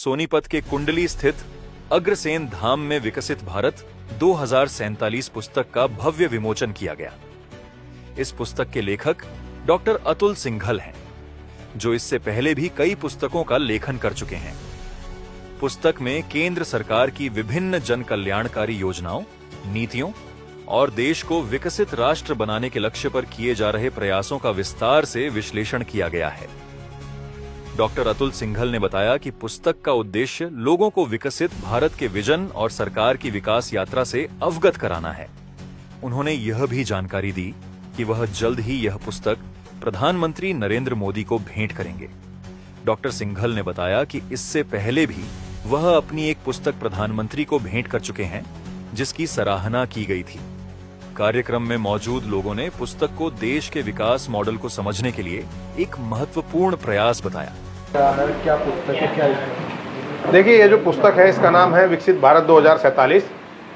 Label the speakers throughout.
Speaker 1: सोनीपत के कुंडली स्थित अग्रसेन धाम में विकसित भारत 2047 पुस्तक का भव्य विमोचन किया गया। इस पुस्तक के लेखक डॉक्टर अतुल सिंघल हैं, जो इससे पहले भी कई पुस्तकों का लेखन कर चुके हैं। पुस्तक में केंद्र सरकार की विभिन्न जन कल्याणकारी योजनाओं, नीतियों और देश को विकसित राष्ट्र बनाने के लक्ष्य पर किए जा रहे प्रयासों का विस्तार से विश्लेषण किया गया है। डॉक्टर अतुल सिंघल ने बताया कि पुस्तक का उद्देश्य लोगों को विकसित भारत के विजन और सरकार की विकास यात्रा से अवगत कराना है। उन्होंने यह भी जानकारी दी कि वह जल्द ही यह पुस्तक प्रधानमंत्री नरेंद्र मोदी को भेंट करेंगे। डॉक्टर सिंघल ने बताया कि इससे पहले भी वह अपनी एक पुस्तक प्रधानमंत्री को भेंट कर चुके हैं, जिसकी सराहना की गई थी। कार्यक्रम में मौजूद लोगों ने पुस्तक को देश के विकास मॉडल को समझने के लिए एक महत्वपूर्ण प्रयास बताया।
Speaker 2: क्या पुस्तक है, क्या देखिए, ये जो पुस्तक है इसका नाम है विकसित भारत 2047।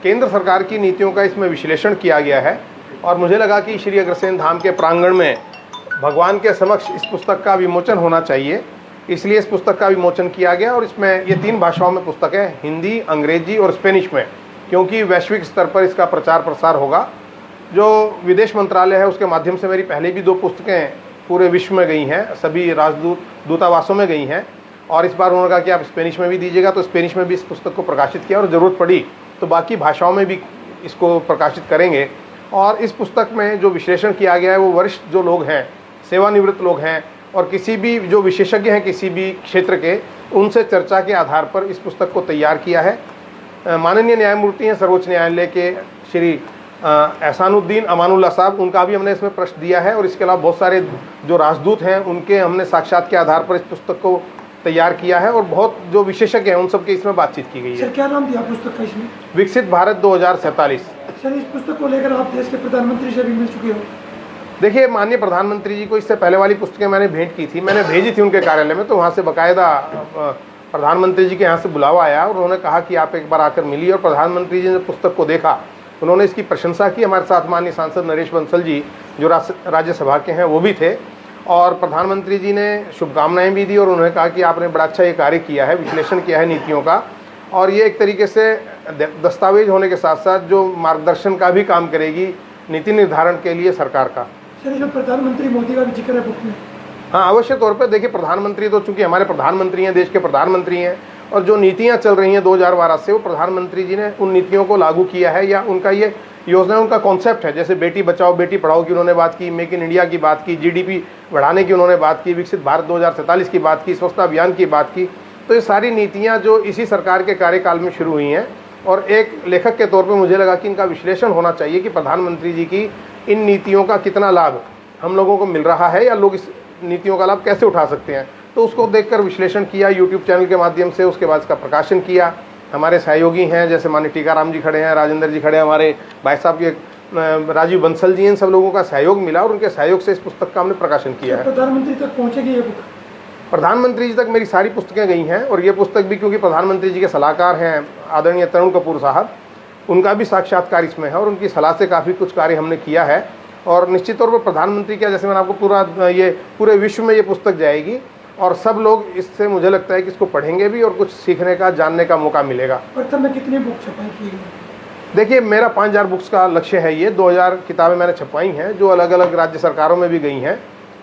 Speaker 2: केंद्र सरकार की नीतियों का इसमें विश्लेषण किया गया है और मुझे लगा कि श्री अग्रसेन धाम के प्रांगण में भगवान के समक्ष इस पुस्तक का विमोचन होना चाहिए, इसलिए इस पुस्तक का विमोचन किया गया। और इसमें ये 3 भाषाओं में पुस्तक है, हिंदी, अंग्रेजी और स्पेनिश में, क्योंकि वैश्विक स्तर पर इसका प्रचार प्रसार होगा। जो विदेश मंत्रालय है उसके माध्यम से मेरी पहले भी 2 पुस्तकें पूरे विश्व में गई हैं, सभी दूतावासों में गई हैं, और इस बार उन्होंने कहा कि आप स्पेनिश में भी दीजिएगा, तो स्पेनिश में भी इस पुस्तक को प्रकाशित किया और ज़रूरत पड़ी तो बाकी भाषाओं में भी इसको प्रकाशित करेंगे। और इस पुस्तक में जो विश्लेषण किया गया है वो वरिष्ठ जो लोग हैं, सेवानिवृत्त लोग हैं और किसी भी जो विशेषज्ञ हैं किसी भी क्षेत्र के, उनसे चर्चा के आधार पर इस पुस्तक को तैयार किया है। माननीय न्यायमूर्ति हैं सर्वोच्च न्यायालय के श्री एहसानुद्दीन अमानुल्लाह साहब, उनका भी हमने इसमें प्रश्न दिया है, और इसके अलावा बहुत सारे जो राजदूत हैं उनके हमने साक्षात के आधार पर इस पुस्तक को तैयार किया है, और बहुत जो विशेषज्ञ हैं उन सबके इसमें बातचीत की गई है।
Speaker 3: सर, क्या नाम दिया पुस्तक का इसमें?
Speaker 2: विकसित भारत 2047।
Speaker 3: सर, इस पुस्तक को लेकर आप देश के प्रधानमंत्री से भी मिल चुके हो?
Speaker 2: देखिए, माननीय प्रधानमंत्री जी को इससे पहले वाली पुस्तकें मैंने भेंट की थी, मैंने भेजी थी उनके कार्यालय में, तो वहाँ से बाकायदा प्रधानमंत्री जी के यहाँ से बुलावा आया और उन्होंने कहा कि आप एक बार आकर मिलिए। और प्रधानमंत्री जी ने पुस्तक को देखा, उन्होंने इसकी प्रशंसा की। हमारे साथ माननीय सांसद नरेश बंसल जी जो राज्यसभा के हैं वो भी थे, और प्रधानमंत्री जी ने शुभकामनाएं भी दी और उन्होंने कहा कि आपने बड़ा अच्छा ये कार्य किया है, विश्लेषण किया है नीतियों का, और ये एक तरीके से दस्तावेज होने के साथ साथ जो मार्गदर्शन का भी काम करेगी नीति निर्धारण के लिए सरकार का।
Speaker 3: सर, जो प्रधानमंत्री मोदी का भी जिक्र है बुक में?
Speaker 2: हाँ, अवश्य तौर पर। देखिए, प्रधानमंत्री तो चूंकि हमारे प्रधानमंत्री हैं, देश के प्रधानमंत्री हैं, और जो नीतियां चल रही हैं 2012 से, वो प्रधानमंत्री जी ने उन नीतियों को लागू किया है, या उनका ये योजना, उनका कॉन्सेप्ट है। जैसे बेटी बचाओ बेटी पढ़ाओ की उन्होंने बात की, मेक इन इंडिया की बात की, जीडीपी बढ़ाने की उन्होंने बात की, विकसित भारत 2047 की बात की, स्वच्छता अभियान की बात की। तो ये सारी नीतियाँ जो इसी सरकार के कार्यकाल में शुरू हुई हैं, और एक लेखक के तौर पर मुझे लगा कि इनका विश्लेषण होना चाहिए कि प्रधानमंत्री जी की इन नीतियों का कितना लाभ हम लोगों को मिल रहा है, या लोग इस नीतियों का लाभ कैसे उठा सकते हैं। तो उसको देखकर विश्लेषण किया यूट्यूब चैनल के माध्यम से, उसके बाद इसका प्रकाशन किया। हमारे सहयोगी हैं, जैसे माननीय टीकाराम जी खड़े हैं, राजेंद्र जी खड़े हैं, हमारे भाई साहब के राजीव बंसल जी, इन सब लोगों का सहयोग मिला और उनके सहयोग से इस पुस्तक का हमने प्रकाशन किया है।
Speaker 3: प्रधानमंत्री तक पहुँचेगी ये बुक?
Speaker 2: प्रधानमंत्री जी तक मेरी सारी पुस्तकें गई हैं, और ये पुस्तक भी क्योंकि प्रधानमंत्री जी के सलाहकार हैं आदरणीय तरुण कपूर साहब, उनका भी साक्षात्कार इसमें है, और उनकी सलाह से काफ़ी कुछ कार्य हमने किया है। और निश्चित तौर पर प्रधानमंत्री का, जैसे मैंने आपको पूरे विश्व में ये पुस्तक जाएगी, और सब लोग इससे मुझे लगता है कि इसको पढ़ेंगे भी और कुछ सीखने का, जानने का मौका मिलेगा।
Speaker 3: प्रथम में कितनी बुक छपाई की गई?
Speaker 2: देखिए, मेरा 5000 बुक्स का लक्ष्य है। ये 2000 किताबें मैंने छपवाई हैं, जो अलग अलग राज्य सरकारों में भी गई हैं।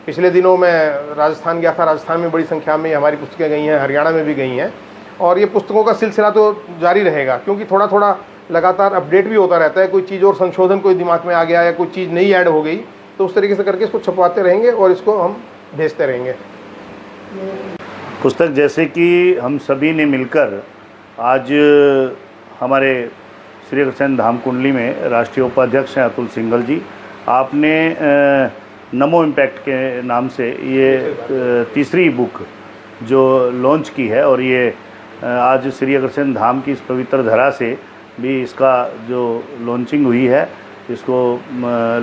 Speaker 2: पिछले दिनों मैं राजस्थान गया था, राजस्थान में बड़ी संख्या में हमारी पुस्तकें गई हैं, हरियाणा में भी गई हैं, और ये पुस्तकों का सिलसिला तो जारी रहेगा, क्योंकि थोड़ा थोड़ा लगातार अपडेट भी होता रहता है। कोई चीज़ और संशोधन कोई दिमाग में आ गया, या कोई चीज़ नई ऐड हो गई, तो उस तरीके से करके इसको छपवाते रहेंगे और इसको हम भेजते रहेंगे।
Speaker 4: पुस्तक जैसे कि हम सभी ने मिलकर आज हमारे श्री अग्रसेन धाम कुंडली में राष्ट्रीय उपाध्यक्ष हैं अतुल सिंघल जी, आपने नमो इम्पैक्ट के नाम से ये तीसरी बुक जो लॉन्च की है, और ये आज श्री अग्रसेन धाम की इस पवित्र धरा से भी इसका जो लॉन्चिंग हुई है, इसको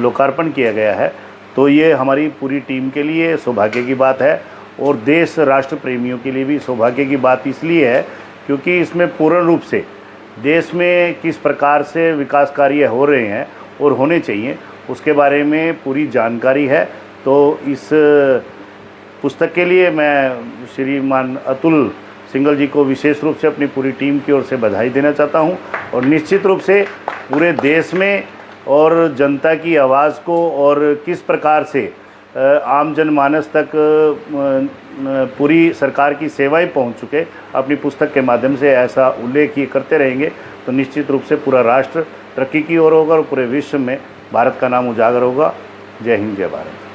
Speaker 4: लोकार्पण किया गया है। तो ये हमारी पूरी टीम के लिए सौभाग्य की बात है, और देश राष्ट्र प्रेमियों के लिए भी सौभाग्य की बात इसलिए है क्योंकि इसमें पूर्ण रूप से देश में किस प्रकार से विकास कार्य हो रहे हैं और होने चाहिए उसके बारे में पूरी जानकारी है। तो इस पुस्तक के लिए मैं श्रीमान अतुल सिंघल जी को विशेष रूप से अपनी पूरी टीम की ओर से बधाई देना चाहता हूं और निश्चित रूप से पूरे देश में और जनता की आवाज़ को और किस प्रकार से आम जनमानस तक पूरी सरकार की सेवाएं पहुंच चुके अपनी पुस्तक के माध्यम से ऐसा उल्लेख ये करते रहेंगे तो निश्चित रूप से पूरा राष्ट्र तरक्की की ओर होगा और पूरे विश्व में भारत का नाम उजागर होगा। जय हिंद, जय भारत।